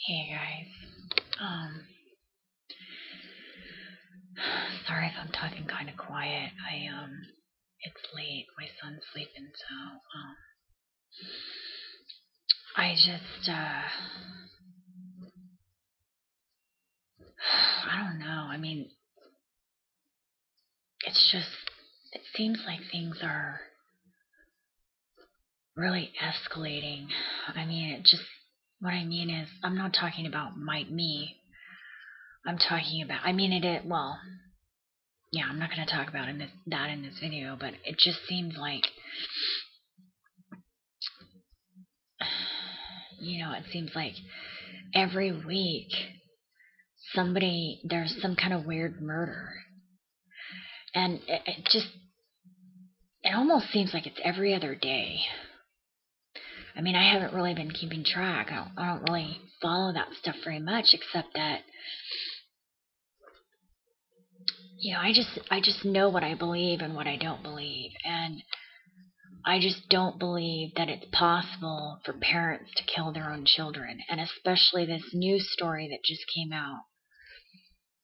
Hey guys, sorry if I'm talking kind of quiet. It's late. My son's sleeping, so I just I don't know. I mean, it seems like things are really escalating. I mean, what I mean is, I'm not talking about me. I'm talking about, well, yeah, I'm not going to talk about that in this video, but it just seems like, it seems like every week there's some kind of weird murder. And it almost seems like it's every other day. I mean, I haven't really been keeping track. I don't really follow that stuff very much, except that, I just know what I believe and what I don't believe. And I just don't believe that it's possible for parents to kill their own children. And especially this news story that just came out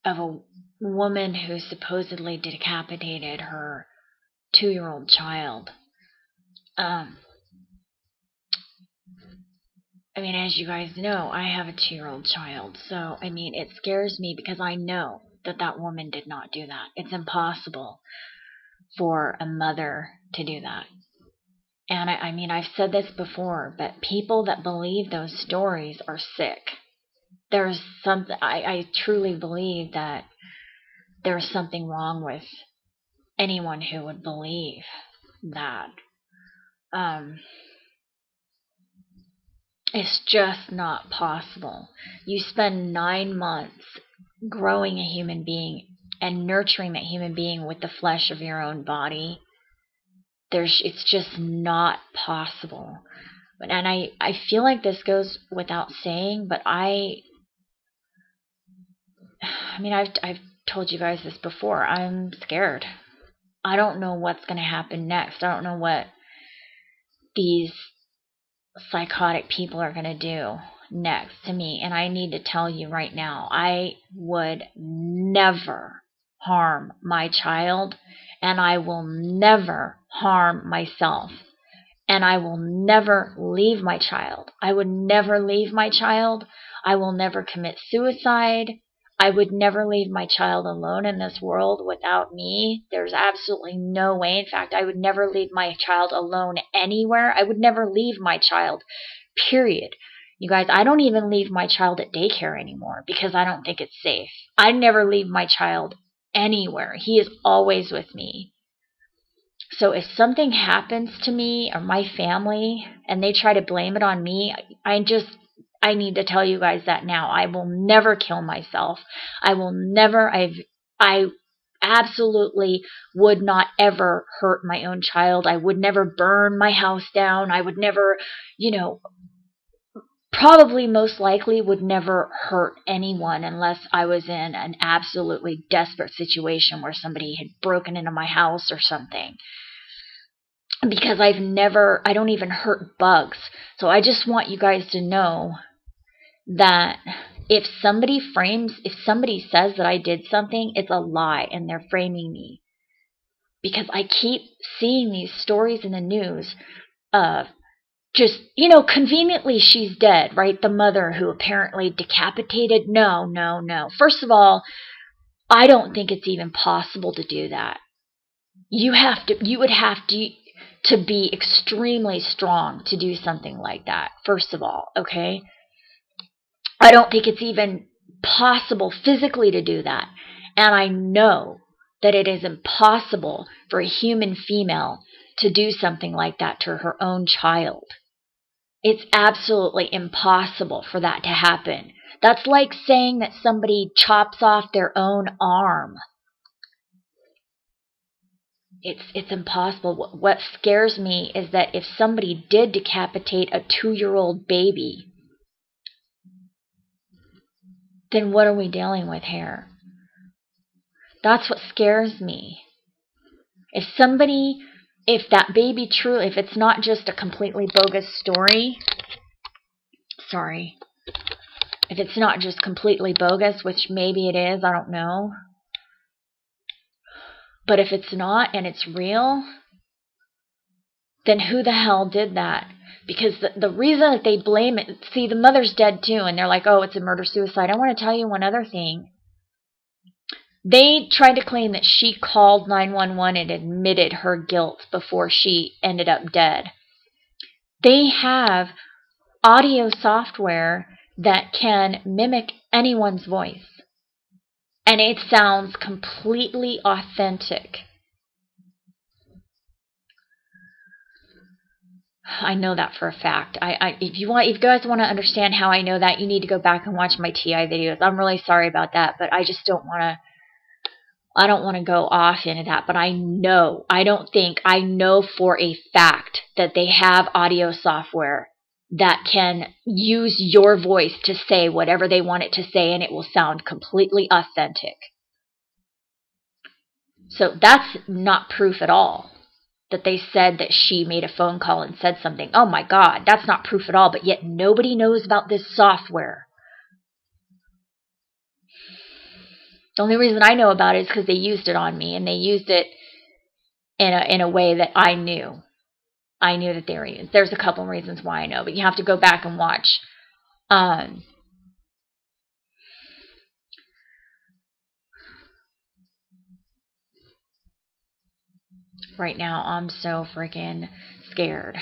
of a woman who supposedly decapitated her 2-year-old child. I mean, as you guys know, I have a 2-year-old child. So, I mean, it scares me because I know that woman did not do that. It's impossible for a mother to do that. And I mean, I've said this before, but people that believe those stories are sick. There's something, I truly believe that there's something wrong with anyone who would believe that. It's just not possible. You spend 9 months growing a human being and nurturing that human being with the flesh of your own body. It's just not possible. And I feel like this goes without saying, but I mean, I've told you guys this before. I'm scared. I don't know what's going to happen next. I don't know what these psychotic people are going to do next to me. And I need to tell you right now, I would never harm my child, and I will never harm myself, and I will never leave my child. I would never leave my child. I will never commit suicide. I would never leave my child alone in this world without me. There's absolutely no way. In fact, I would never leave my child alone anywhere. I would never leave my child, period. You guys, I don't even leave my child at daycare anymore because I don't think it's safe. I never leave my child anywhere. He is always with me. So if something happens to me or my family and they try to blame it on me, I need to tell you guys that now. I will never kill myself. I will never, I absolutely would not ever hurt my own child. I would never burn my house down. I would never, probably most likely would never hurt anyone unless I was in an absolutely desperate situation where somebody had broken into my house or something. Because I don't even hurt bugs. So I just want you guys to know that if somebody says that I did something, it's a lie and they're framing me. Because I keep seeing these stories in the news of just, conveniently she's dead, right? The mother who apparently decapitated. No. First of all, I don't think it's even possible to do that. You would have to be extremely strong to do something like that, first of all, okay? I don't think it's even possible physically to do that. And I know that it is impossible for a human female to do something like that to her own child. It's absolutely impossible for that to happen. That's like saying that somebody chops off their own arm. It's impossible. What scares me is that if somebody did decapitate a 2-year-old baby, then what are we dealing with here? That's what scares me. If that baby truly, if it's not just a completely bogus story, sorry, If it's not just completely bogus, which maybe it is, I don't know. But if it's not and it's real, then who the hell did that? Because the reason that they blame it, see, the mother's dead too, and they're like, oh, it's a murder-suicide. I want to tell you one other thing. They tried to claim that she called 911 and admitted her guilt before she ended up dead. They have audio software that can mimic anyone's voice, and it sounds completely authentic. I know that for a fact. If you guys want to understand how I know that, you need to go back and watch my TI videos. I'm really sorry about that, but I just don't want to. I don't want to go off into that, but I know. I know for a fact that they have audio software that can use your voice to say whatever they want it to say, and it will sound completely authentic. So that's not proof at all that they said that she made a phone call and said something. Oh my God, that's not proof at all, but yet nobody knows about this software. The only reason I know about it is because they used it on me, and they used it in a way that I knew. I knew that they were used. There's a couple of reasons why I know, but you have to go back and watch. Right now, I'm so freaking scared.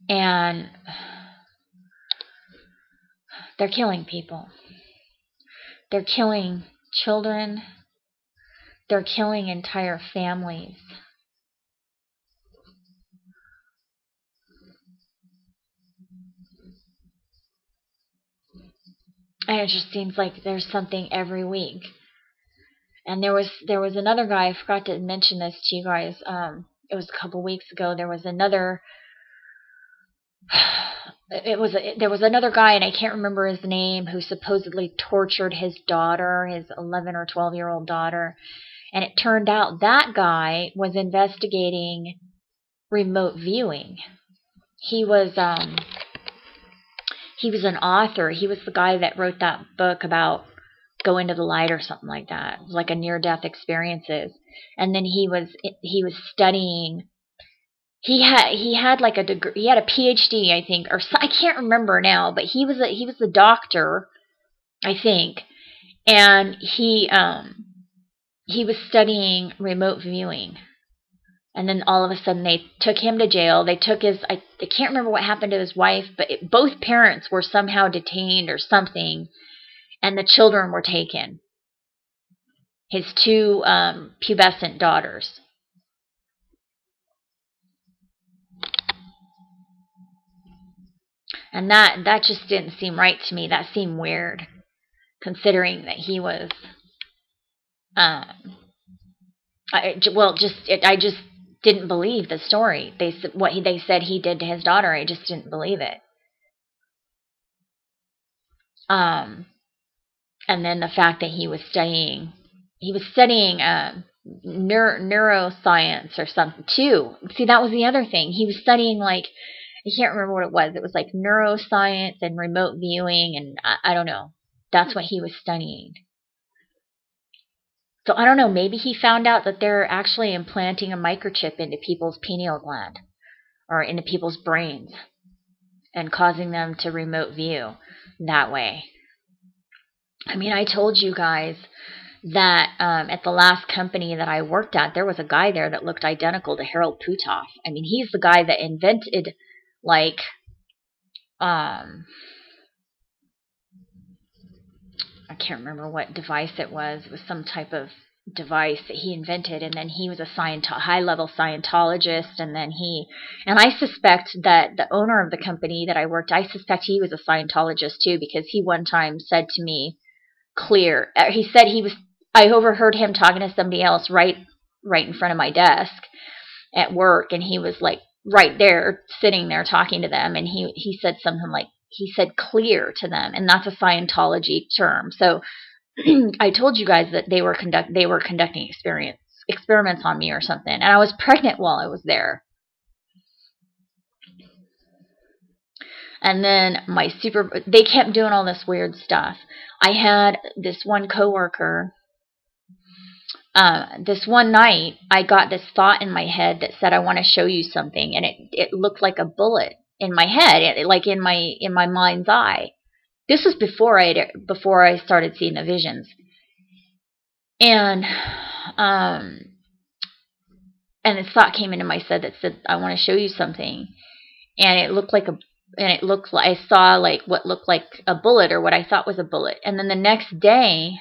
And they're killing people. They're killing children. They're killing entire families. And it just seems like there's something every week. And there was another guy, I forgot to mention this to you guys. It was a couple weeks ago. There was another there was another guy, and I can't remember his name, who supposedly tortured his daughter, his 11 or 12-year-old daughter. And it turned out that guy was investigating remote viewing. He was an author. He was the guy that wrote that book about Go Into the Light or something like that. It was like a near-death experiences. And then he was studying. He had like a degree. He had a PhD, I think, or I can't remember now. But he was a doctor, I think, and he was studying remote viewing. And then all of a sudden they took him to jail. They took his, I can't remember what happened to his wife, but both parents were somehow detained or something, and the children were taken. His two pubescent daughters. And that just didn't seem right to me. That seemed weird, considering that he was, I just didn't believe the story. What they said he did to his daughter, I just didn't believe it. And then the fact that he was studying neuroscience or something too. See, that was the other thing. He was studying, like, I can't remember what it was. It was like neuroscience and remote viewing, and I don't know. That's what he was studying. So I don't know, maybe he found out that they're actually implanting a microchip into people's pineal gland or into people's brains and causing them to remote view that way. I mean, I told you guys that at the last company that I worked at, there was a guy there that looked identical to Harold Putoff. I mean, he's the guy that invented, like, I can't remember what device it was. It was some type of device that he invented, and then he was a high-level Scientologist, and I suspect that the owner of the company that I worked, I suspect he was a Scientologist too, because he one time said to me, clear, he said I overheard him talking to somebody else right in front of my desk at work, and he was like right there, sitting there talking to them, and he said something like, he said clear to them, and that's a Scientology term. So I told you guys that they were conducting experiments on me or something, and I was pregnant while I was there. And then they kept doing all this weird stuff. I had this one coworker. This one night, I got this thought in my head that said, "I want to show you something," and it looked like a bullet in my head, like in my mind's eye. This was before I started seeing the visions, and this thought came into my head that said, "I want to show you something," and it looked like I saw like what looked like a bullet, or what I thought was a bullet. And then the next day,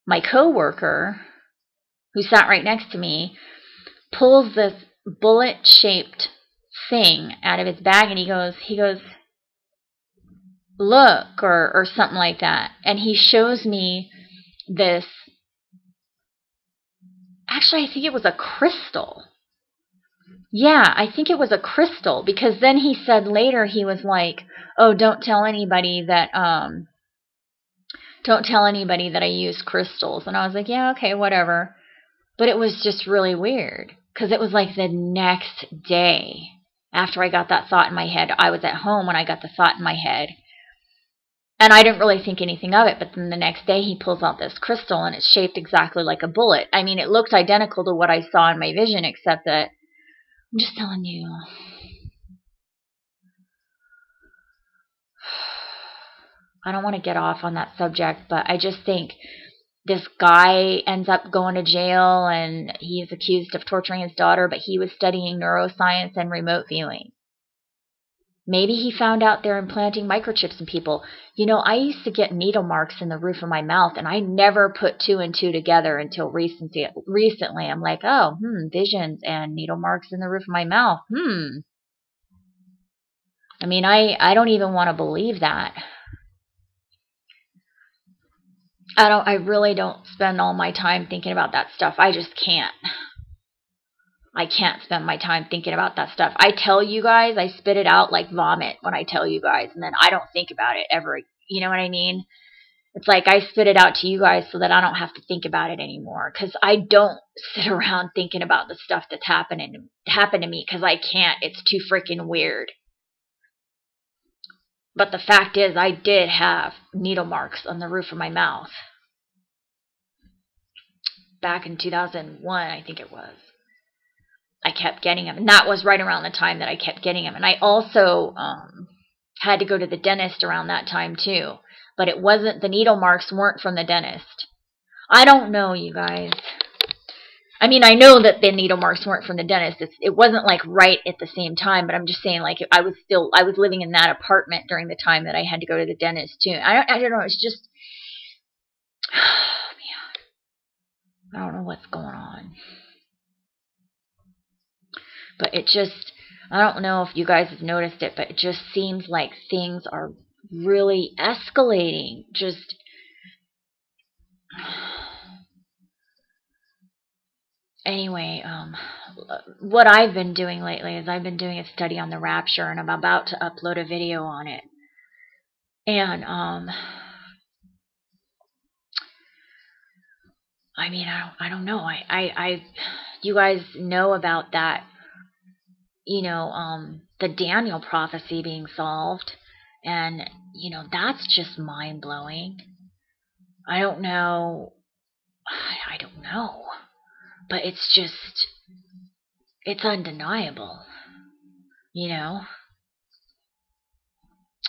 my coworker, who sat right next to me, pulls this bullet-shaped thing out of his bag, and he goes, "Look," or something like that. And he shows me this. Actually, I think it was a crystal. Yeah, I think it was a crystal, because then he said later, he was like, "Oh, don't tell anybody that I use crystals." And I was like, "Yeah, okay, whatever." But it was just really weird, because it was like the next day after I got that thought in my head. I was at home when I got the thought in my head, and I didn't really think anything of it. But then the next day, he pulls out this crystal, and it's shaped exactly like a bullet. I mean, it looked identical to what I saw in my vision, except that, I'm just telling you, I don't want to get off on that subject, but I just think this guy ends up going to jail, and he's accused of torturing his daughter, but he was studying neuroscience and remote viewing. Maybe he found out they're implanting microchips in people. You know, I used to get needle marks in the roof of my mouth, and I never put two and two together until recently. I'm like, oh, visions and needle marks in the roof of my mouth. I mean, I don't even want to believe that. I really don't spend all my time thinking about that stuff. I just can't. I can't spend my time thinking about that stuff. I tell you guys, I spit it out like vomit when I tell you guys, and then I don't think about it ever. You know what I mean? It's like I spit it out to you guys so that I don't have to think about it anymore, because I don't sit around thinking about the stuff that's happened to me, because I can't. It's too freaking weird. But the fact is, I did have needle marks on the roof of my mouth back in 2001, I think it was. I kept getting them, and that was right around the time that I kept getting them. And I also had to go to the dentist around that time too, but it wasn't, the needle marks weren't from the dentist. I don't know, you guys. I mean, I know that the needle marks weren't from the dentist. It wasn't like right at the same time, but I'm just saying, like, I was living in that apartment during the time that I had to go to the dentist too. I don't know. It's just, oh man, I don't know what's going on. But it just, I don't know if you guys have noticed it, but it just seems like things are really escalating. Just, anyway, what I've been doing lately is I've been doing a study on the rapture, and I'm about to upload a video on it. And, I mean, I don't know. You guys know about that, you know, the Daniel prophecy being solved. And, you know, that's just mind-blowing. I don't know. But it's just, it's undeniable. You know?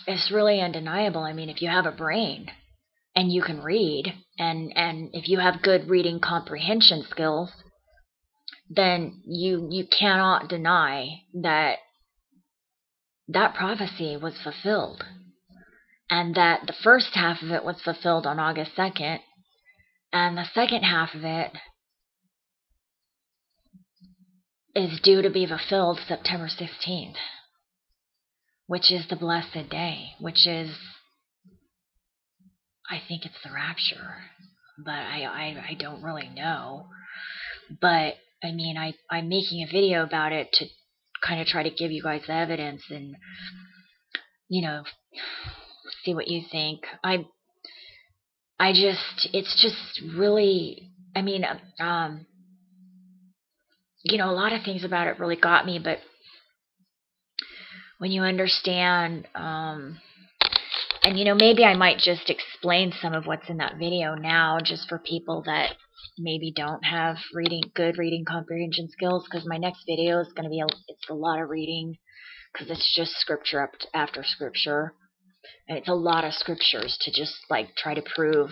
It's really undeniable. I mean, if you have a brain and you can read, and if you have good reading comprehension skills, then you cannot deny that that prophecy was fulfilled, and that the first half of it was fulfilled on August 2nd, and the second half of it is due to be fulfilled September 16th, which is the blessed day, which is, I think it's the rapture, but I don't really know. But I mean, I'm making a video about it to kind of try to give you guys the evidence and, you know, see what you think. It's just really, I mean, you know, a lot of things about it really got me, but when you understand, and maybe I might just explain some of what's in that video now, just for people that maybe don't have good reading comprehension skills, because my next video is going to be it's a lot of reading, because it's just scripture after scripture, and it's a lot of scriptures to just like try to prove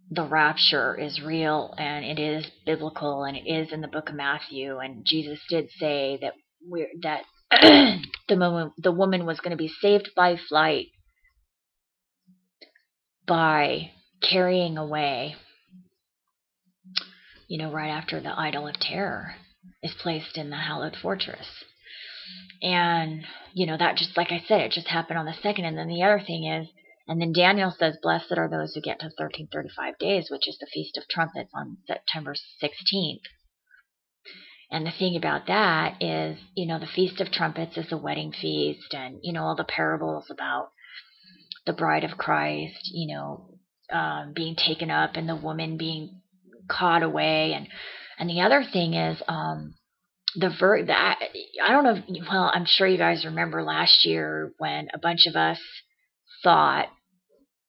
the rapture is real, and it is biblical, and it is in the book of Matthew, and Jesus did say that the woman was going to be saved by flight by carrying away, right after the idol of terror is placed in the hallowed fortress. And, that just, like I said, it just happened on the second. And then the other thing is, and then Daniel says, blessed are those who get to 1335 days, which is the Feast of Trumpets on September 16th. And the thing about that is, the Feast of Trumpets is the wedding feast, and, all the parables about the bride of Christ, being taken up and the woman being caught away. And the other thing is, I don't know, well, I'm sure you guys remember last year when a bunch of us thought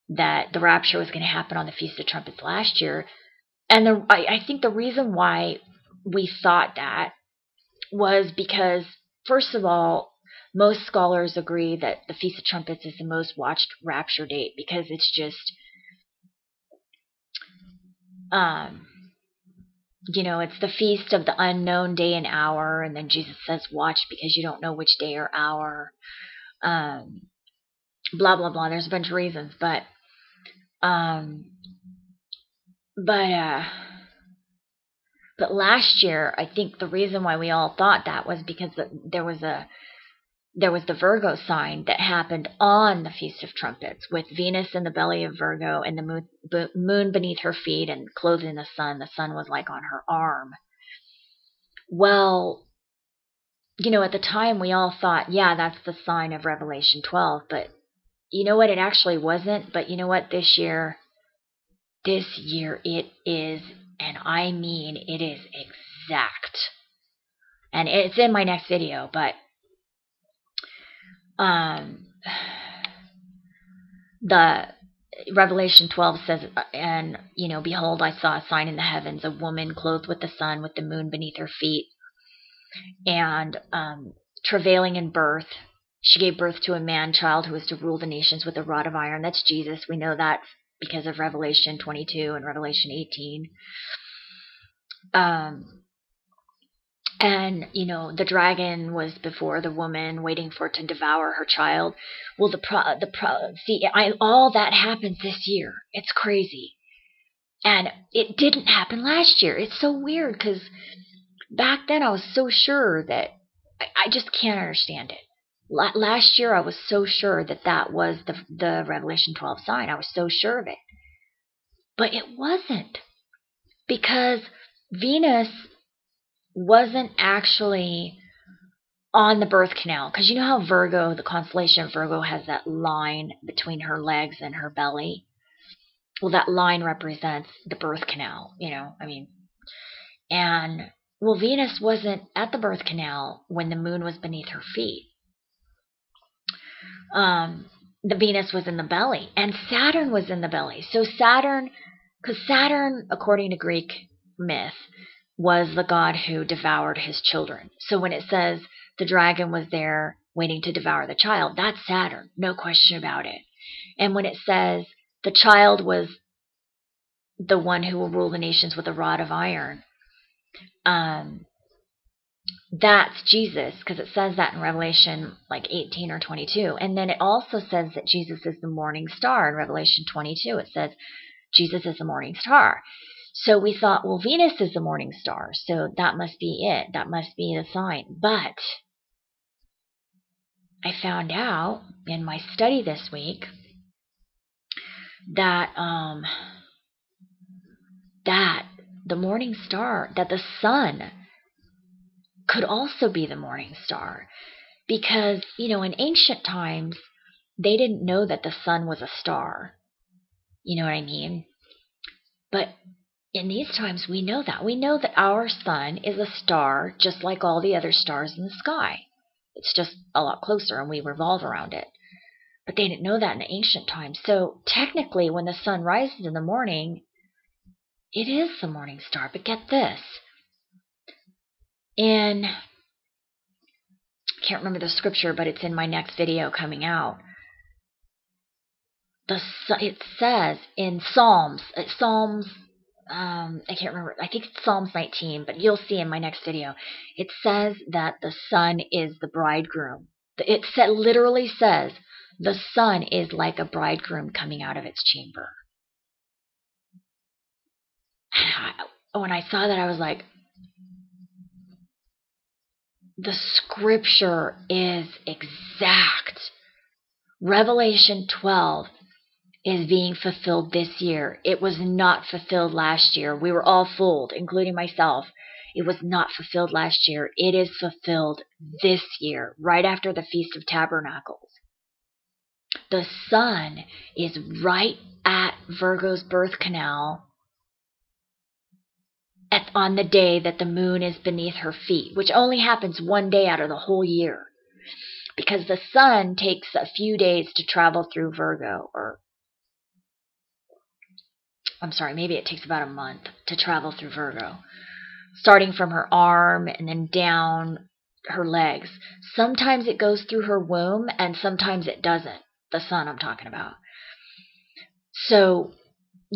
that the rapture was going to happen on the Feast of Trumpets last year. And I think the reason why we thought that was because, first of all, most scholars agree that the Feast of Trumpets is the most watched rapture date, because it's just, it's the feast of the unknown day and hour, and then Jesus says, watch because you don't know which day or hour, blah, blah, blah. There's a bunch of reasons, but last year, I think the reason why we all thought that was because there was the Virgo sign that happened on the Feast of Trumpets, with Venus in the belly of Virgo and the moon beneath her feet and clothed in the sun. The sun was like on her arm. Well, at the time we all thought, yeah, that's the sign of Revelation 12. But you know what? It actually wasn't. But you know what? This year it is, and I mean it is exact. And it's in my next video, but the Revelation 12 says, and, behold, I saw a sign in the heavens, a woman clothed with the sun, with the moon beneath her feet, and travailing in birth. She gave birth to a man-child who was to rule the nations with a rod of iron. That's Jesus. We know that because of Revelation 22 and Revelation 18. And, the dragon was before the woman, waiting for it to devour her child. Well, all that happened this year. It's crazy. And it didn't happen last year. It's so weird, because back then I was so sure that, I just can't understand it. Last year I was so sure that was the Revelation 12 sign. I was so sure of it. But it wasn't. Because Venus wasn't actually on the birth canal. Because you know how Virgo, the constellation of Virgo, has that line between her legs and her belly? Well, that line represents the birth canal, And, well, Venus wasn't at the birth canal when the moon was beneath her feet. The Venus was in the belly, and Saturn was in the belly. So because Saturn, according to Greek myth, was the god who devoured his children. So when it says the dragon was there waiting to devour the child, that's Saturn, no question about it. And when it says the child was the one who will rule the nations with a rod of iron, that's Jesus, because it says that in Revelation 18 or 22. And then it also says that Jesus is the morning star in Revelation 22. It says Jesus is the morning star. So we thought, well, Venus is the morning star, so that must be it. That must be the sign. But I found out in my study this week that the morning star, that the sun could also be the morning star. Because, in ancient times, they didn't know that the sun was a star. You know what I mean? But in these times, we know that. We know that our sun is a star, just like all the other stars in the sky. It's just a lot closer, and we revolve around it. But they didn't know that in the ancient times. So technically, when the sun rises in the morning, it is the morning star. But get this. I can't remember the scripture, but it's in my next video coming out. It says in Psalms, I can't remember, I think it's Psalms 19, but you'll see in my next video. It says that the sun is the bridegroom. It literally says the sun is like a bridegroom coming out of its chamber. When I saw that, I was like, the scripture is exact. Revelation 12 is being fulfilled this year. It was not fulfilled last year. We were all fooled, including myself. It was not fulfilled last year. It is fulfilled this year, right after the Feast of Tabernacles. The sun is right at Virgo's birth canal on the day that the moon is beneath her feet, which only happens one day out of the whole year, because the sun takes a few days to travel through Virgo, or I'm sorry, maybe it takes about a month to travel through Virgo, starting from her arm and then down her legs. Sometimes it goes through her womb and sometimes it doesn't. The sun I'm talking about. So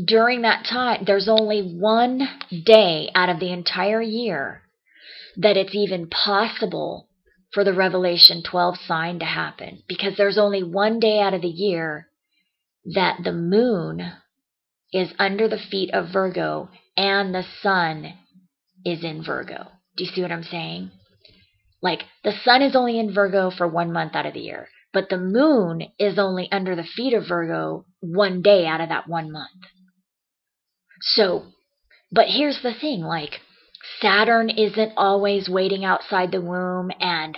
during that time, there's only one day out of the entire year that it's even possible for the Revelation 12 sign to happen, because there's only one day out of the year that the moon is under the feet of Virgo and the sun is in Virgo. Do you see what I'm saying? Like, the sun is only in Virgo for 1 month out of the year, but the moon is only under the feet of Virgo one day out of that 1 month. So, but here's the thing, like, Saturn isn't always waiting outside the womb, and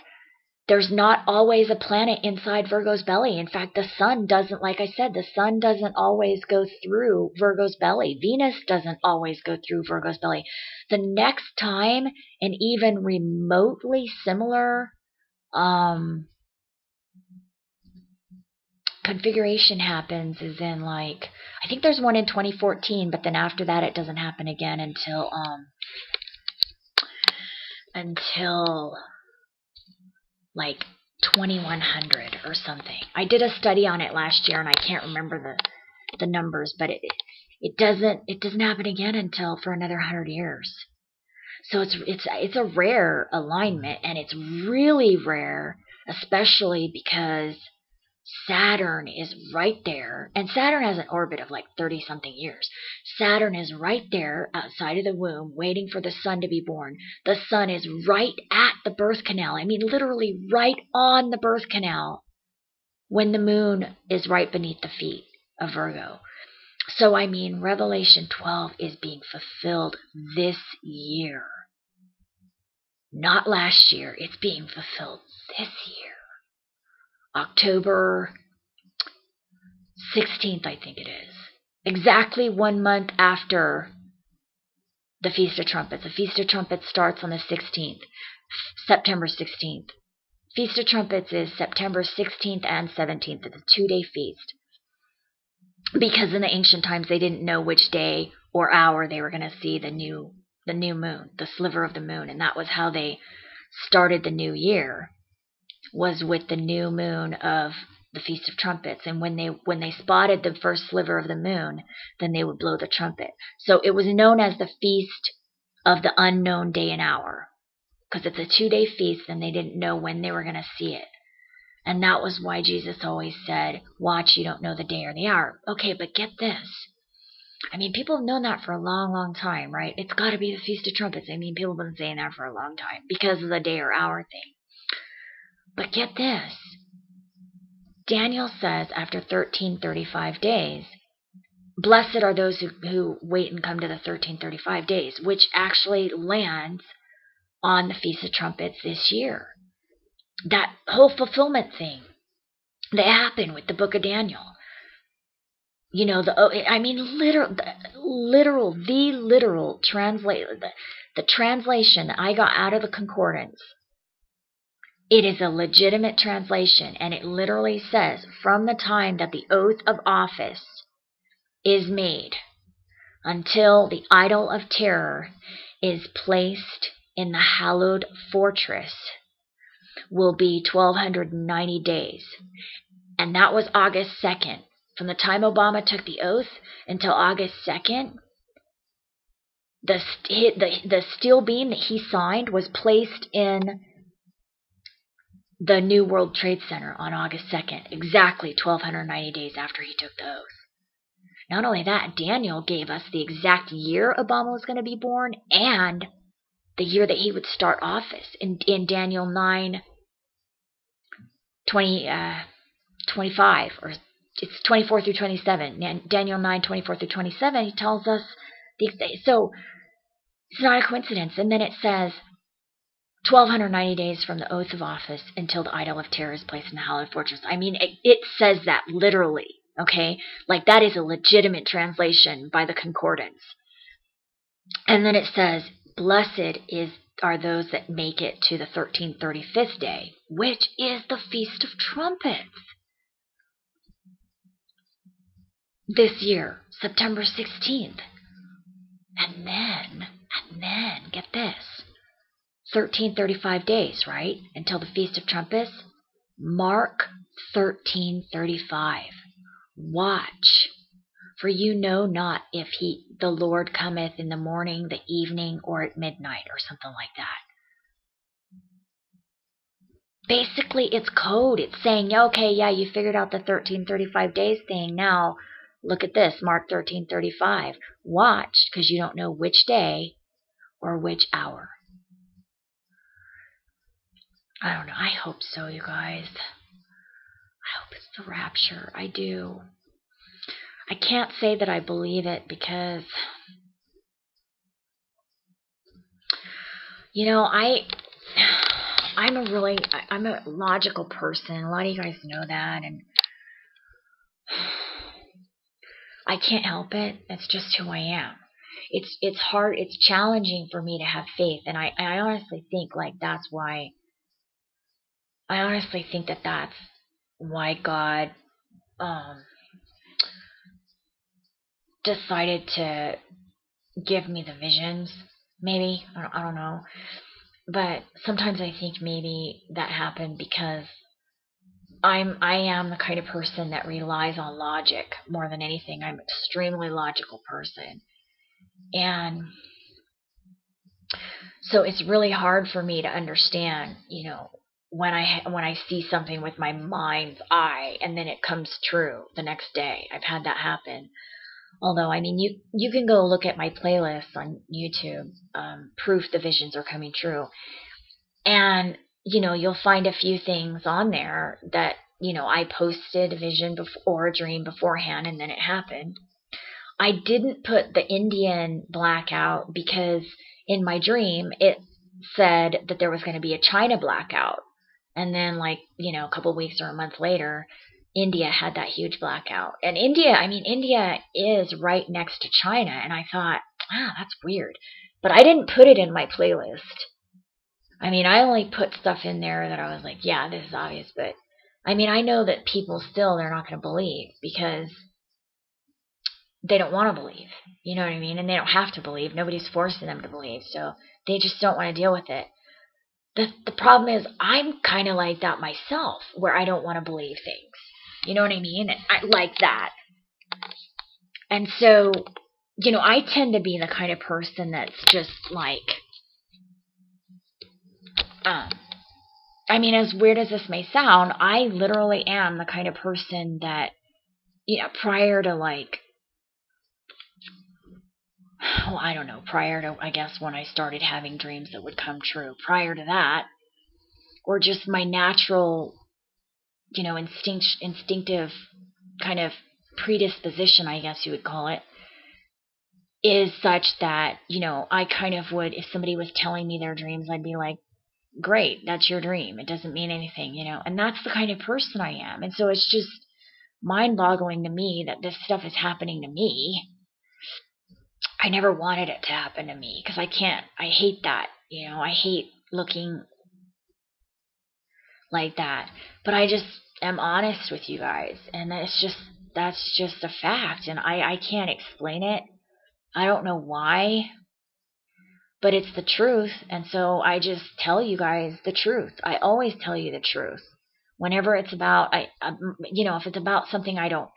there's not always a planet inside Virgo's belly. In fact, the sun doesn't, like I said, the sun doesn't always go through Virgo's belly. Venus doesn't always go through Virgo's belly. The next time an even remotely similar configuration happens is in, like, I think there's one in 2014, but then after that it doesn't happen again until like 2100 or something. I did a study on it last year and I can't remember the numbers, but it doesn't happen again until for another 100 years. So it's a rare alignment, and it's really rare, especially because Saturn is right there, and Saturn has an orbit of like 30-something years. Saturn is right there outside of the womb, waiting for the sun to be born. The sun is right at the birth canal. I mean, literally right on the birth canal when the moon is right beneath the feet of Virgo. So, I mean, Revelation 12 is being fulfilled this year. Not last year. It's being fulfilled this year. October 16th, I think it is. Exactly 1 month after the Feast of Trumpets. The Feast of Trumpets starts on the 16th, September 16th. Feast of Trumpets is September 16th and 17th. It's a 2-day feast. Because in the ancient times, they didn't know which day or hour they were going to see the new moon, the sliver of the moon. And that was how they started the new year, was with the new moon of the Feast of Trumpets. And when they spotted the first sliver of the moon, then they would blow the trumpet. So it was known as the Feast of the Unknown Day and Hour, because it's a 2-day feast and they didn't know when they were going to see it. And that was why Jesus always said, watch, you don't know the day or the hour. Okay, but get this. I mean, people have known that for a long, long time, right? It's got to be the Feast of Trumpets. I mean, people have been saying that for a long time because of the day or hour thing. But get this. Daniel says after 1335 days, blessed are those who wait and come to the 1335 days, which actually lands on the Feast of Trumpets this year. That whole fulfillment thing that happened with the book of Daniel. You know, the translation I got out of the concordance It is a legitimate translation, and it literally says, from the time that the oath of office is made until the idol of terror is placed in the hallowed fortress will be 1,290 days. And that was August 2nd. From the time Obama took the oath until August 2nd, the steel beam that he signed was placed in the New World Trade Center on August 2nd, exactly 1,290 days after he took the oath. Not only that, Daniel gave us the exact year Obama was going to be born and the year that he would start office. In Daniel 9:25, or it's 24 through 27. Daniel 9:24 through 27, he tells us so it's not a coincidence. And then it says 1,290 days from the oath of office until the idol of terror is placed in the hallowed fortress. I mean, it says that literally. Okay, like that is a legitimate translation by the concordance. And then it says, blessed are those that make it to the 1335th day, which is the Feast of Trumpets. This year, September 16th. And then, get this, 1335 days, right? Until the Feast of Trumpets. Mark 1335. Watch, for you know not if the Lord cometh in the morning, the evening, or at midnight, or something like that. Basically, it's code. It's saying, okay, yeah, you figured out the 1335 days thing. Now, look at this, Mark 1335. Watch, because you don't know which day or which hour. I don't know. I hope so, you guys. I hope it's the rapture. I do. I can't say that I believe it because, you know, I'm a logical person. A lot of you guys know that, and I can't help it. It's just who I am. It's hard. It's challenging for me to have faith, and I honestly think that's why. I honestly think that's why God decided to give me the visions. Maybe I don't know, but sometimes I think maybe that happened because I am the kind of person that relies on logic more than anything. I'm an extremely logical person, and so it's really hard for me to understand, when I see something with my mind's eye and then it comes true the next day. I've had that happen. Although, I mean, you can go look at my playlist on YouTube, Proof the Visions Are Coming True. And, you'll find a few things on there that, I posted a vision or a dream beforehand and then it happened. I didn't put the Indian blackout because in my dream it said that there was going to be a China blackout. And then a couple weeks or a month later, India had that huge blackout. And India is right next to China. And I thought, wow, that's weird. But I didn't put it in my playlist. I mean, I only put stuff in there that I was like, yeah, this is obvious. But, I mean, I know that people still, they're not going to believe because they don't want to believe. You know what I mean? And they don't have to believe. Nobody's forcing them to believe. So they just don't want to deal with it. The problem is I'm kind of like that myself, where I don't want to believe things. You know what I mean? I like that. And so, I tend to be the kind of person that's just I mean, as weird as this may sound, I literally am the kind of person that, prior to I don't know, prior to, I guess, when I started having dreams that would come true, prior to that, or just my natural, instinctive kind of predisposition, I guess you would call it, is such that, I kind of would, if somebody was telling me their dreams, I'd be like, great, that's your dream. It doesn't mean anything, and that's the kind of person I am. And so it's just mind-boggling to me that this stuff is happening to me. I never wanted it to happen to me because I hate that, I hate looking like that. But I just am honest with you guys, and that's just a fact, and I can't explain it. I don't know why, but it's the truth, and so I just tell you guys the truth. I always tell you the truth. Whenever it's about, if it's about something I don't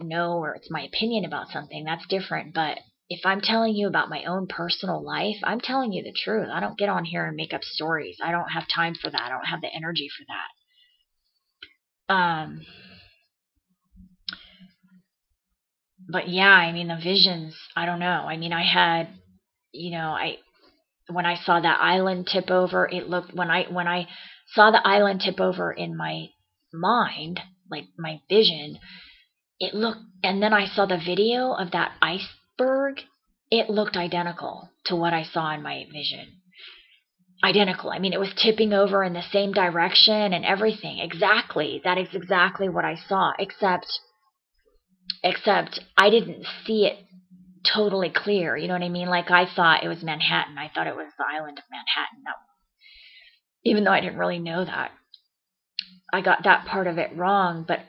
know, or it's my opinion about something, that's different. But if I'm telling you about my own personal life, I'm telling you the truth. I don't get on here and make up stories. I don't have time for that. I don't have the energy for that. But yeah, I mean, the visions, I don't know. I mean, I had, when I saw that island tip over, it looked, when I saw the island tip over in my mind, like my vision, it looked, and then I saw the video of that iceberg, it looked identical to what I saw in my vision. Identical. I mean, it was tipping over in the same direction and everything. Exactly. That is exactly what I saw, except I didn't see it totally clear. You know what I mean? Like, I thought it was Manhattan. I thought it was the island of Manhattan. Even though I didn't really know that. I got that part of it wrong, but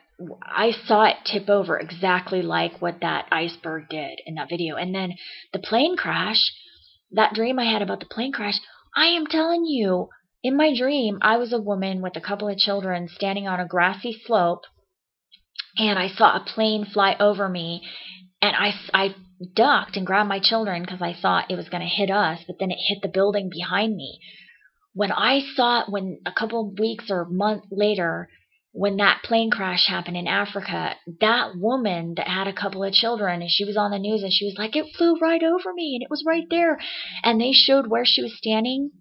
I saw it tip over exactly like what that iceberg did in that video. And then the plane crash, that dream I had about the plane crash, I am telling you, in my dream, I was a woman with a couple of children standing on a grassy slope, and I saw a plane fly over me, and I ducked and grabbed my children because I thought it was going to hit us, but then it hit the building behind me. When I saw it, when a couple of weeks or month later, when that plane crash happened in Africa, that woman that had a couple of children, and she was on the news, and she was like, it flew right over me, and it was right there. And they showed where she was standing.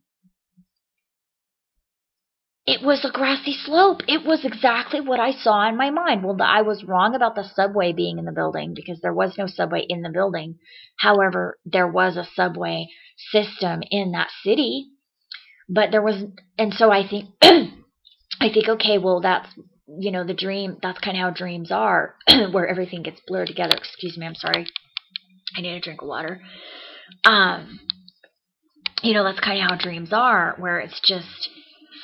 It was a grassy slope. It was exactly what I saw in my mind. Well, I was wrong about the subway being in the building, because there was no subway in the building. However, there was a subway system in that city. But there was, and so I think, okay, well, that's, the dream, that's kind of how dreams are, where everything gets blurred together. Excuse me, I'm sorry. I need a drink of water. That's kind of how dreams are, where it's just,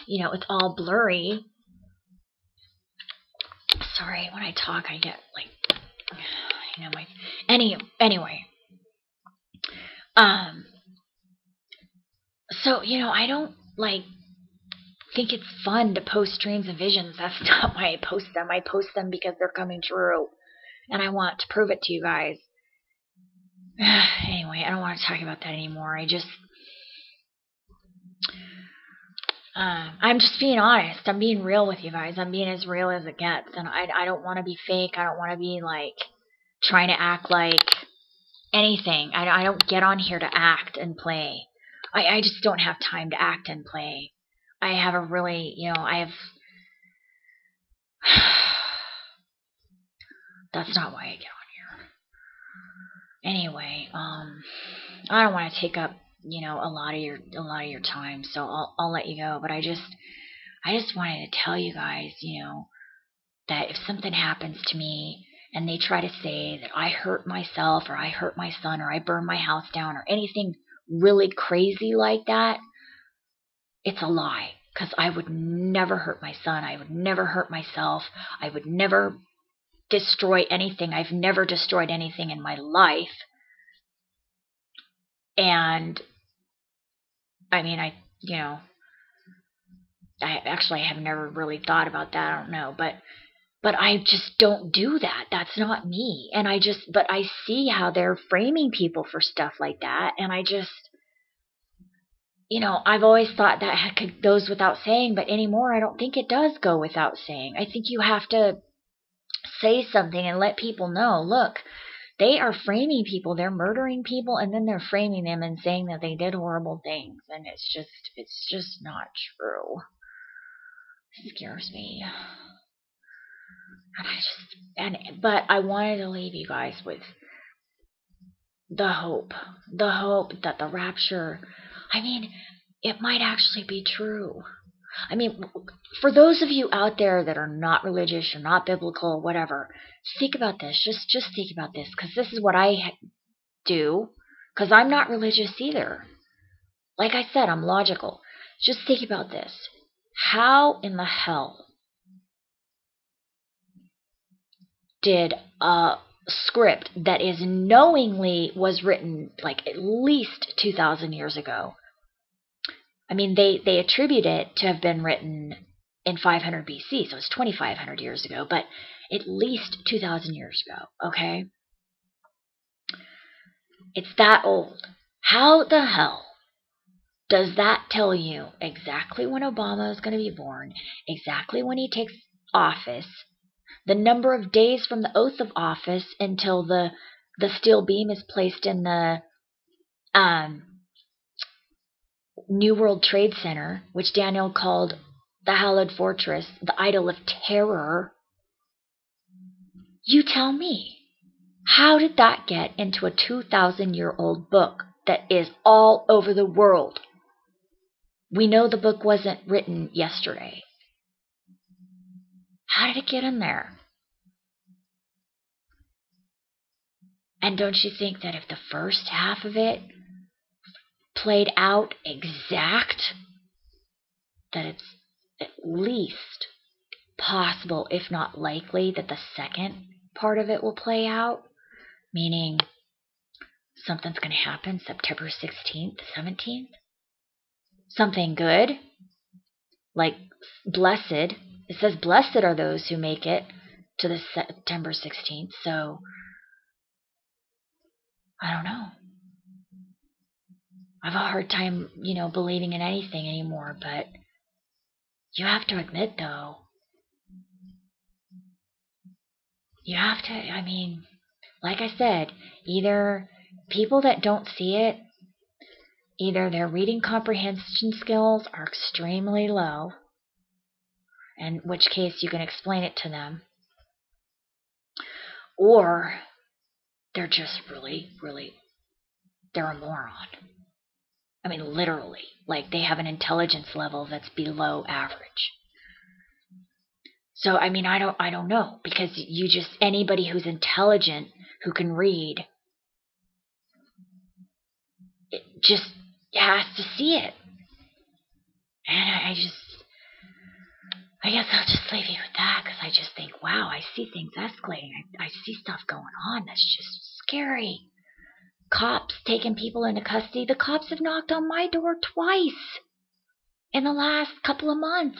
it's all blurry. Sorry, when I talk, I get like, anyway. So, I don't, think it's fun to post dreams and visions. That's not why I post them. I post them because they're coming true, and I want to prove it to you guys. Anyway, I don't want to talk about that anymore. I'm just being honest. I'm being real with you guys. I'm being as real as it gets, and I don't want to be fake. I don't want to be, trying to act like anything. I don't get on here to act and play. I just don't have time to act and play. I have a really, that's not why I get on here. Anyway, I don't want to take up, a lot of your time, so I'll let you go. But I just wanted to tell you guys, that if something happens to me and they try to say that I hurt myself, or I hurt my son, or I burn my house down, or anything really crazy like that, it's a lie. Because I would never hurt my son. I would never hurt myself. I would never destroy anything. I've never destroyed anything in my life. And I mean, I have never really thought about that. I don't know, but I just don't do that. That's not me. And but I see how they're framing people for stuff like that, and I just, I've always thought that goes without saying, but anymore I don't think it does go without saying. I think you have to say something and let people know, look, they are framing people, they're murdering people, and then they're framing them and saying that they did horrible things, and it's just not true. It scares me. But I wanted to leave you guys with the hope that the rapture, it might actually be true. For those of you out there that are not religious or not biblical, whatever, think about this. Just think about this, because this is what I do, because I'm not religious either. Like I said, I'm logical. Just think about this. how in the hell did a script that is knowingly was written like at least 2,000 years ago? I mean, they attribute it to have been written in 500 BC, so it's 2,500 years ago, but at least 2,000 years ago, okay? It's that old. How the hell does that tell you exactly when Obama is going to be born, exactly when he takes office, the number of days from the oath of office until the steel beam is placed in the New World Trade Center, which Daniel called the Hallowed Fortress, the idol of terror? You tell me. How did that get into a 2,000-year-old book that is all over the world? We know the book wasn't written yesterday. How did it get in there? And don't you think that if the first half of it played out exact, that it's at least possible, if not likely, that the second part of it will play out? Meaning something's going to happen September 16th, 17th? Something good? Like blessed. It says blessed are those who make it to the September 16th, so I don't know. I have a hard time, believing in anything anymore, but you have to admit, though, you have to, like I said, either people that don't see it, either their reading comprehension skills are extremely low, in which case you can explain it to them, or they're just really, really, they're a moron. I mean, literally, like they have an intelligence level that's below average. So, I don't know, because anybody who's intelligent, who can read, it just has to see it. And I guess I'll just leave you with that, because I just think, wow, I see things escalating. I see stuff going on that's just scary. Cops taking people into custody. The cops have knocked on my door twice in the last couple of months.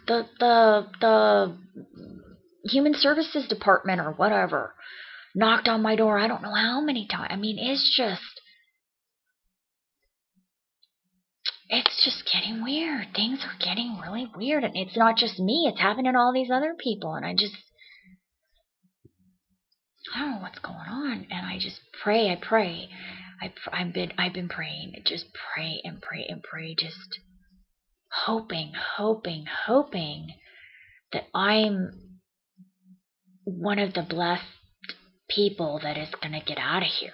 The Human Services Department or whatever knocked on my door I don't know how many times. It's just getting weird. Things are getting really weird, and it's not just me. It's happening to all these other people, and I don't know what's going on. And I just pray. I've been praying. Just pray and pray and pray. Just hoping that I'm one of the blessed people that is going to get out of here.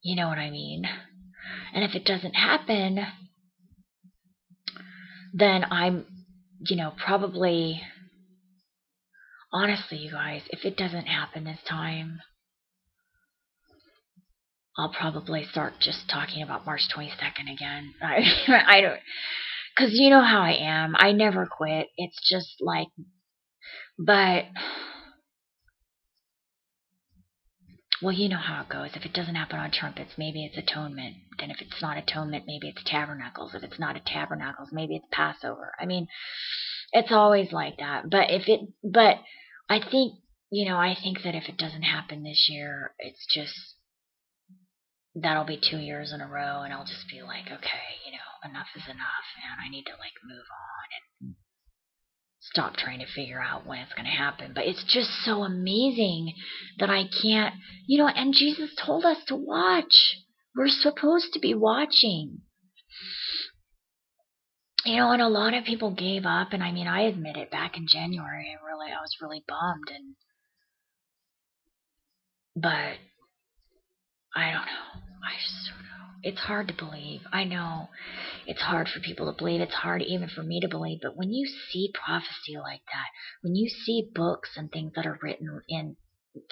You know what I mean? And if it doesn't happen, then I'm, probably, honestly, you guys, if it doesn't happen this time, I'll probably start just talking about March 22nd again. I don't, because you know how I am. I never quit. It's just like, but, well, you know how it goes. If it doesn't happen on trumpets, maybe it's atonement. Then if it's not atonement, maybe it's tabernacles. If it's not a tabernacles, maybe it's Passover. It's always like that. But I think, I think that if it doesn't happen this year, it's just, that'll be 2 years in a row, and I'll just be like, okay, enough is enough, and I need to move on and stop trying to figure out when it's going to happen. But it's just so amazing that I can't, and Jesus told us to watch. We're supposed to be watching. And a lot of people gave up, and I admit it, back in January, I was really bummed, but I don't know. I just don't know. It's hard to believe. I know it's hard for people to believe. It's hard even for me to believe. But when you see prophecy like that, when you see books and things that are written in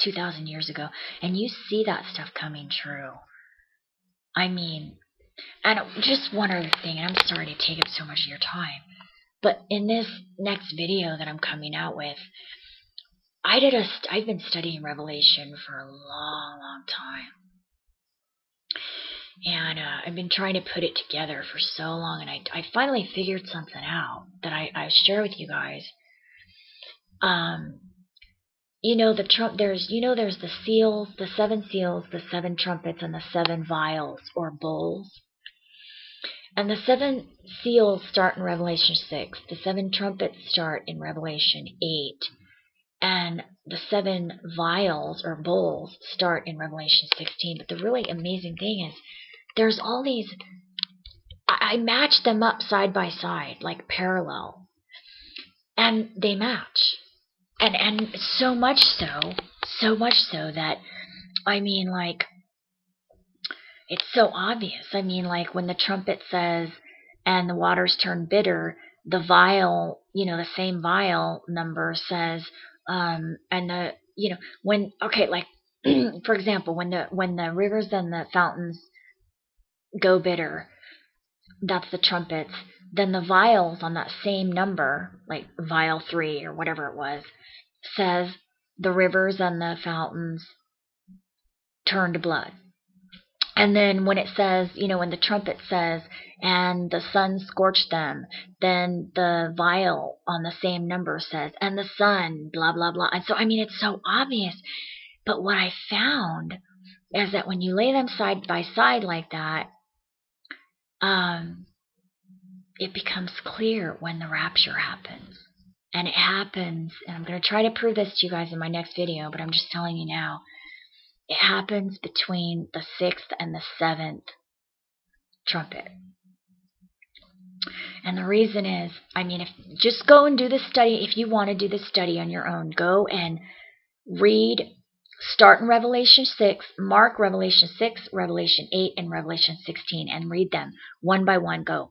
2,000 years ago, and you see that stuff coming true, and And just one other thing, and I'm sorry to take up so much of your time, but in this next video that I'm coming out with, I've been studying Revelation for a long, long time. And I've been trying to put it together for so long, and I finally figured something out that I share with you guys. There's the seals, the 7 seals, the 7 trumpets, and the 7 vials or bowls. And the 7 seals start in Revelation 6. The 7 trumpets start in Revelation 8. And the 7 vials or bowls start in Revelation 16. But the really amazing thing is there's all these, I matched them up side by side, like parallel. And they match. And so much so that, I mean, like, it's so obvious. I mean, like, when the trumpet says, and the waters turn bitter, the vial, the same vial number says, and the, when, okay, like, for example, when the rivers and the fountains go bitter, that's the trumpets, then the vials on that same number, like vial 3 or whatever it was, says the rivers and the fountains turn to blood. And then when it says, when the trumpet says, and the sun scorched them, then the vial on the same number says, and the sun, blah, blah, blah. And so, I mean, it's so obvious. But what I found is that when you lay them side by side like that, it becomes clear when the rapture happens. And it happens, and I'm going to try to prove this to you guys in my next video, but I'm just telling you now, it happens between the 6th and the 7th trumpet. And the reason is, I mean, just go and do the study. If you want to do the study on your own, go and read, start in Revelation 6, mark Revelation 6, Revelation 8, and Revelation 16, and read them one by one. Go.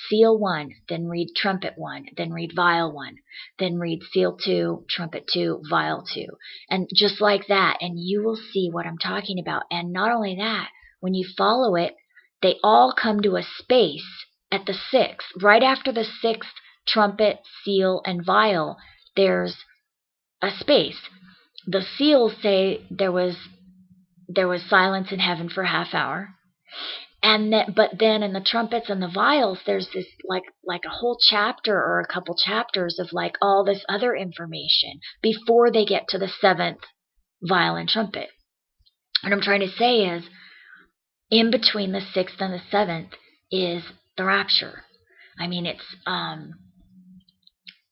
Seal 1, then read trumpet 1, then read vial 1, then read seal 2, trumpet 2, vial 2. And just like that, and you will see what I'm talking about. And not only that, when you follow it, they all come to a space at the 6th. Right after the 6th trumpet, seal, and vial, there's a space. The seals say there was silence in heaven for a half hour. But then in the trumpets and the vials, there's this like a whole chapter or a couple chapters of like all this other information before they get to the 7th vial and trumpet. What I'm trying to say is, in between the 6th and the 7th is the rapture. I mean, it's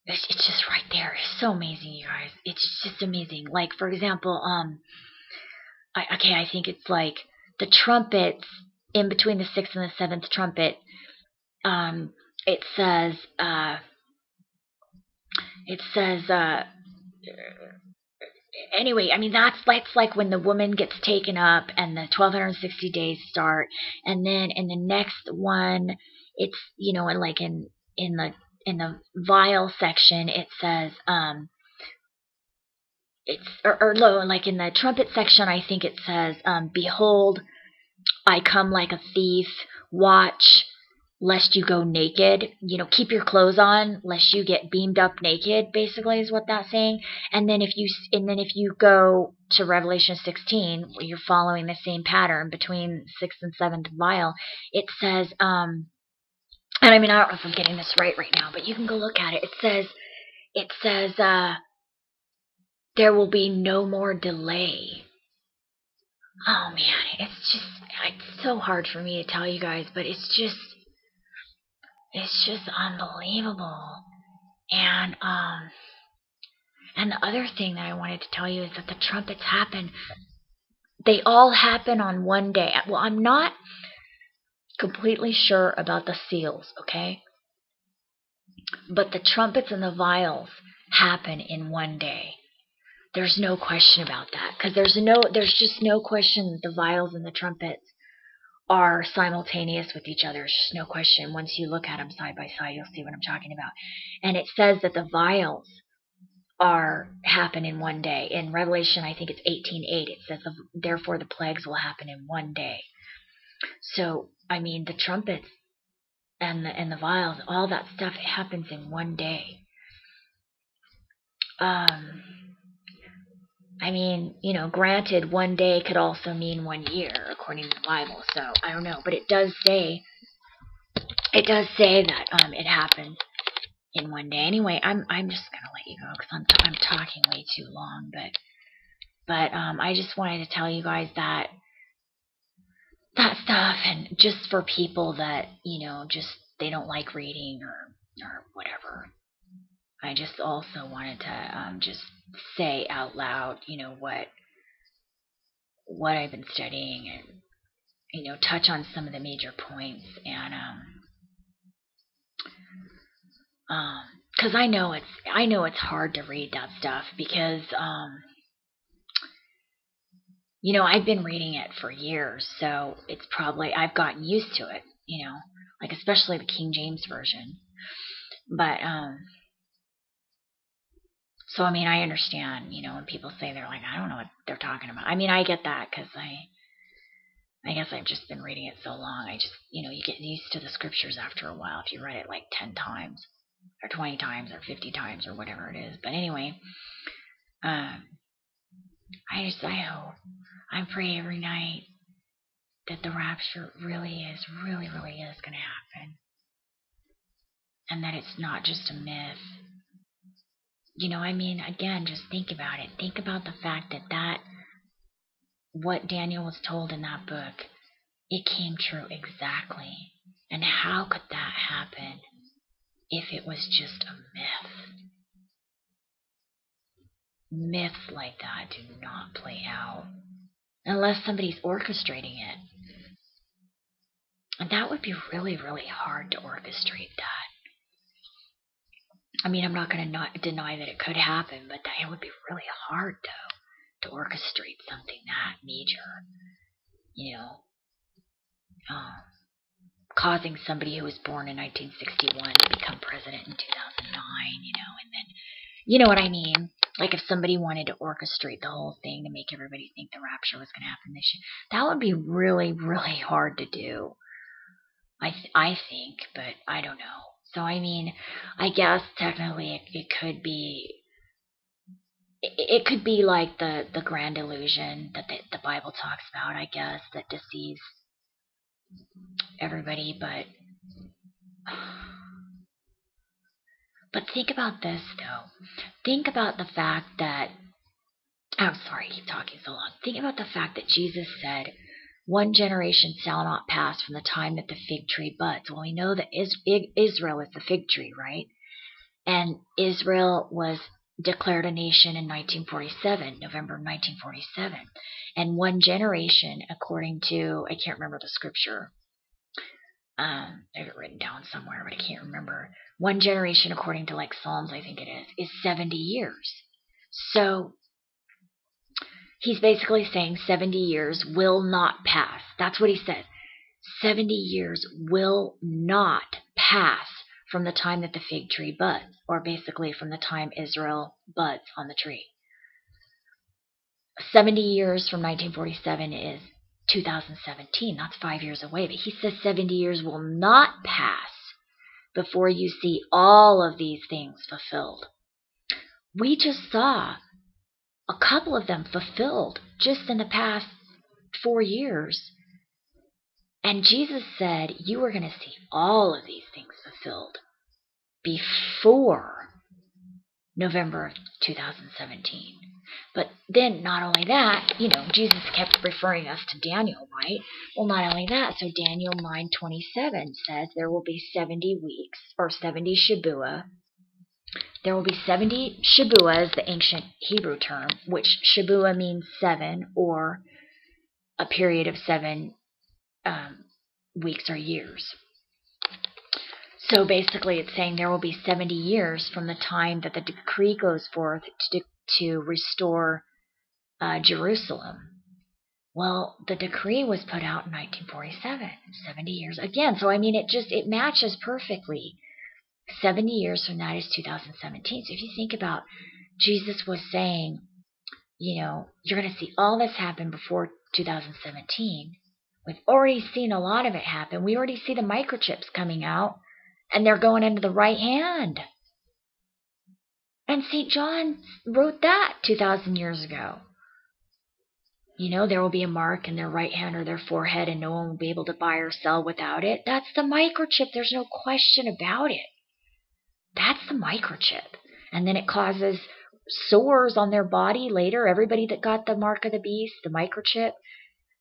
just right there. It's so amazing, you guys. It's just amazing. Like, for example, I think it's like the trumpets. In between the 6th and the 7th trumpet, it says, anyway, I mean, that's like when the woman gets taken up and the 1260 days start. And then in the next one, it's, like in the vial section, it says, like in the trumpet section, I think it says, behold, I come like a thief, watch lest you go naked, keep your clothes on lest you get beamed up naked, basically is what that's saying. And then if you go to Revelation 16, where you're following the same pattern between 6th and 7th vial, it says, and I mean, I don't know if I'm getting this right now, but you can go look at it. It says, there will be no more delay. Oh man, it's so hard for me to tell you guys, but it's just unbelievable. And the other thing that I wanted to tell you is that the trumpets happen. They all happen on one day. Well, I'm not completely sure about the seals, okay? But the trumpets and the vials happen in one day. There's no question about that, because there's just no question that the vials and the trumpets are simultaneous with each other. There's just no question. Once you look at them side by side, you'll see what I'm talking about. And it says that the vials happen in one day. In Revelation, I think it's 18:8. It says, therefore the plagues will happen in one day. So, I mean, the trumpets and the vials, all that stuff happens in one day. I mean, granted, one day could also mean 1 year, according to the Bible. So I don't know, but it does say that it happened in one day. Anyway, I'm just gonna let you go because I'm talking way too long. But I just wanted to tell you guys that stuff, and just for people that just they don't like reading or whatever. I just also wanted to just say out loud, what I've been studying, and touch on some of the major points, and because I know it's hard to read that stuff because I've been reading it for years, so it's probably I've gotten used to it, like especially the King James version, but so, I mean, I understand, when people say they're like, I don't know what they're talking about. I mean, I get that because I guess I've just been reading it so long. I just, you get used to the scriptures after a while if you read it like 10 times or 20 times or 50 times or whatever it is. But anyway, I hope, I pray every night that the rapture really is going to happen. And that it's not just a myth. I mean, again, just think about it. Think about the fact that what Daniel was told in that book, it came true exactly. And how could that happen if it was just a myth? Myths like that do not play out unless somebody's orchestrating it. And that would be really, really hard to orchestrate that. I mean, I'm not going to not deny that it could happen, but it would be really hard, though, to orchestrate something that major. Causing somebody who was born in 1961 to become president in 2009, and then, you know what I mean? Like if somebody wanted to orchestrate the whole thing to make everybody think the rapture was going to happen this year, that would be really, really hard to do. I think, but I don't know. So, I mean, I guess technically it could be, it could be like the grand illusion that the Bible talks about, I guess, that deceives everybody, but think about this, though. Think about the fact that, I'm sorry, I keep talking so long. Think about the fact that Jesus said, 1 generation shall not pass from the time that the fig tree buds. Well, we know that Israel is the fig tree, right? And Israel was declared a nation in 1947, November 1947. And 1 generation, according to, I can't remember the scripture. I have it written down somewhere, but I can't remember. 1 generation, according to like Psalms, I think it is 70 years. So he's basically saying 70 years will not pass. That's what he says. 70 years will not pass from the time that the fig tree buds, or basically from the time Israel buds on the tree. 70 years from 1947 is 2017. That's 5 years away. But he says 70 years will not pass before you see all of these things fulfilled. We just saw a couple of them fulfilled just in the past 4 years. And Jesus said you are going to see all of these things fulfilled before November of 2017. But then not only that, Jesus kept referring us to Daniel, right? Well, not only that, so Daniel 9:27 says there will be 70 weeks, or 70 Shabuah. There will be 70 Shabuah is the ancient Hebrew term, which Shabuah means 7, or a period of 7 weeks or years. So basically it's saying there will be 70 years from the time that the decree goes forth to restore Jerusalem. Well, the decree was put out in 1947, 70 years again. So I mean, it matches perfectly. 70 years from that is 2017. So if you think about, Jesus was saying, you're going to see all this happen before 2017. We've already seen a lot of it happen. We already see the microchips coming out, and they're going into the right hand. And St. John wrote that 2,000 years ago. There will be a mark in their right hand or their forehead, and no one will be able to buy or sell without it. That's the microchip. There's no question about it. That's the microchip. And then it causes sores on their body later. Everybody that got the mark of the beast, the microchip,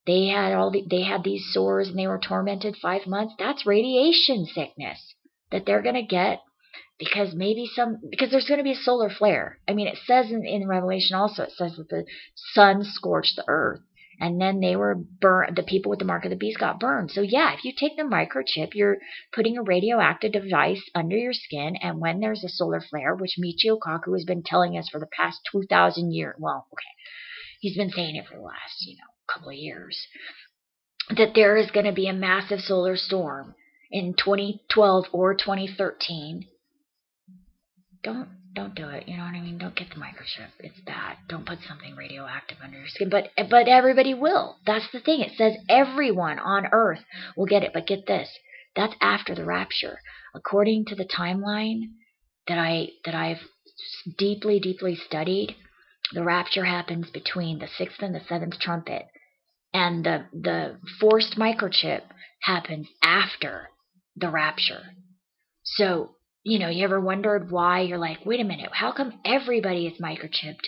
they had these sores and they were tormented 5 months. That's radiation sickness that they're going to get because there's going to be a solar flare. I mean, it says in Revelation also, it says that the sun scorched the earth. And then they were burned. The people with the mark of the beast got burned. So yeah, if you take the microchip, you're putting a radioactive device under your skin. And when there's a solar flare, which Michio Kaku has been telling us for the past 2,000 years, well, okay, he's been saying it for the last, couple of years, that there is going to be a massive solar storm in 2012 or 2013. Don't do it. You know what I mean? Don't get the microchip. It's bad. Don't put something radioactive under your skin. But everybody will. That's the thing. It says everyone on earth will get it. But get this. That's after the rapture. According to the timeline that I've deeply, deeply studied, the rapture happens between the 6th and the 7th trumpet. And the forced microchip happens after the rapture. So, you ever wondered why you're like, wait a minute, how come everybody is microchipped,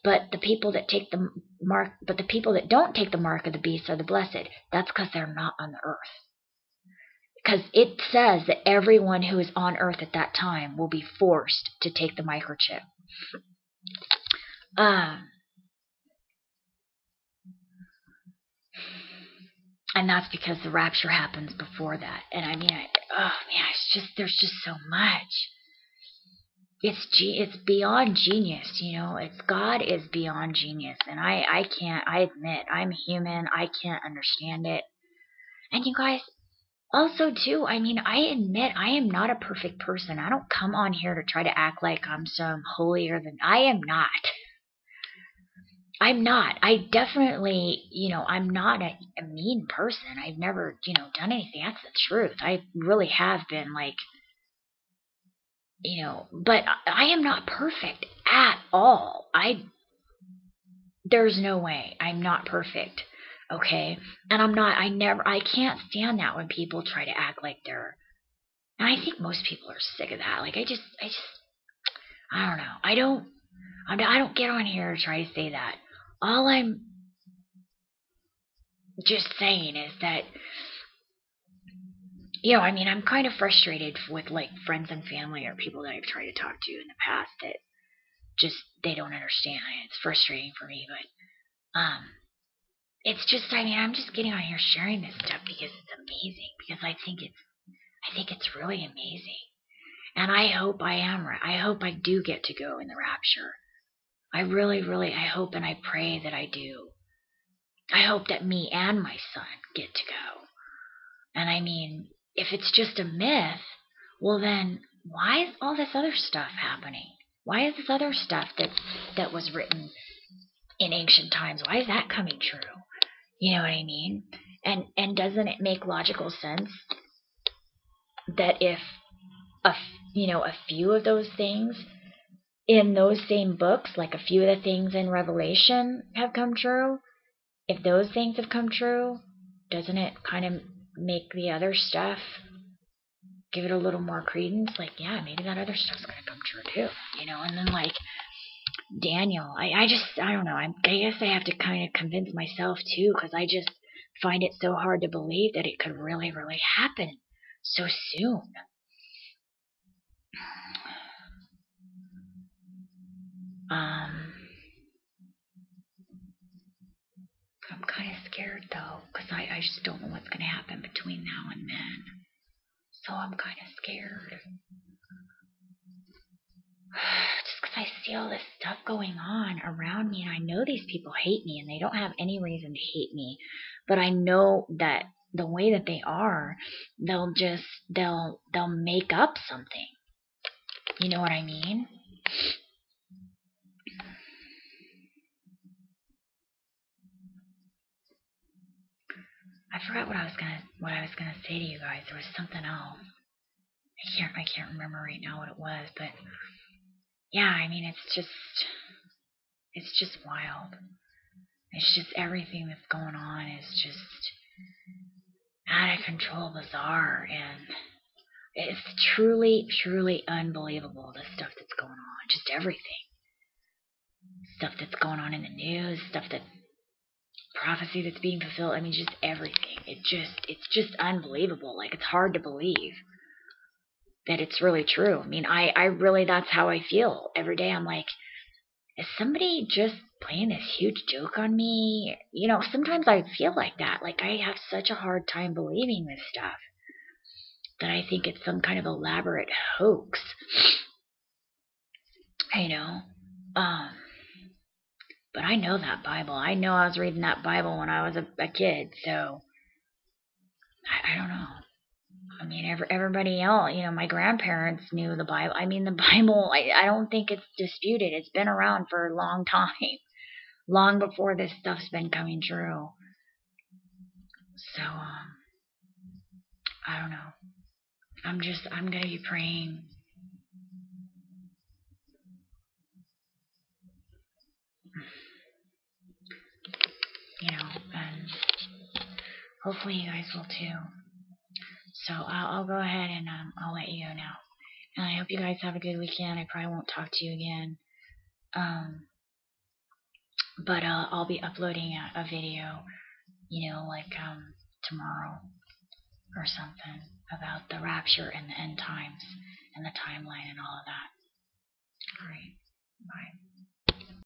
but the people that don't take the mark of the beast are the blessed? That's because they're not on the earth. Because it says that everyone who is on earth at that time will be forced to take the microchip. And that's because the rapture happens before that. And I mean, there's just so much. It's beyond genius, It's God is beyond genius. And I admit, I'm human. I can't understand it. And you guys, also too, I admit I am not a perfect person. I don't come on here to try to act like I'm some holier than I am not. I'm not. I definitely, I'm not a mean person. I've never, done anything. That's the truth. I really have been but I am not perfect at all. There's no way. I'm not perfect. Okay? And I can't stand that when people try to act like they're, and I think most people are sick of that. Like, I don't know. I don't get on here to try to say that. All I'm just saying is that, I'm kind of frustrated with friends and family or people that I've tried to talk to in the past that they don't understand. It's frustrating for me, but it's just, I'm just getting on here sharing this stuff because it's amazing, because I think it's really amazing. And I hope I am right. I hope I do get to go in the rapture. I really, really, I hope and I pray that I do. I hope that me and my son get to go. And if it's just a myth, well then, why is all this other stuff happening? Why is this other stuff that was written in ancient times, why is that coming true? You know what I mean? And doesn't it make logical sense that if a few of those things in those same books, like a few of the things in Revelation have come true, if those things have come true, doesn't it kind of make the other stuff, give it a little more credence? Like, yeah, maybe that other stuff's going to come true too, and then Daniel, I don't know, I guess I have to kind of convince myself too, because I just find it so hard to believe that it could really, really happen so soon. I'm kind of scared though, because I just don't know what's going to happen between now and then. So I'm kind of scared. Just because I see all this stuff going on around me, and I know these people hate me, and they don't have any reason to hate me, but I know that the way that they are, they'll make up something. You know what I mean? I forgot what I was gonna say to you guys. There was something else. I can't remember right now what it was, but yeah, I mean, it's just wild. It's just everything that's going on is just out of control, bizarre, and it's truly, truly unbelievable, the stuff that's going on. Just everything. Stuff that's going on in the news, stuff that prophecy that's being fulfilled. I mean, just everything. It's just unbelievable. Like, it's hard to believe that it's really true. I mean, I really, that's how I feel every day. I'm like, is somebody just playing this huge joke on me? You know, sometimes I feel like that. Like, I have such a hard time believing this stuff that I think it's some kind of elaborate hoax. You know, but I know that Bible. I know I was reading that Bible when I was a kid, so I don't know. I mean, everybody else, you know, my grandparents knew the Bible. I mean, the Bible, I don't think it's disputed. It's been around for a long time, long before this stuff's been coming true. So, I don't know. I'm going to be praying. You know, and hopefully you guys will too. So I'll go ahead and I'll let you go now. And I hope you guys have a good weekend. I probably won't talk to you again. But I'll be uploading a video, you know, like tomorrow or something about the rapture and the end times and the timeline and all of that. All right. Bye.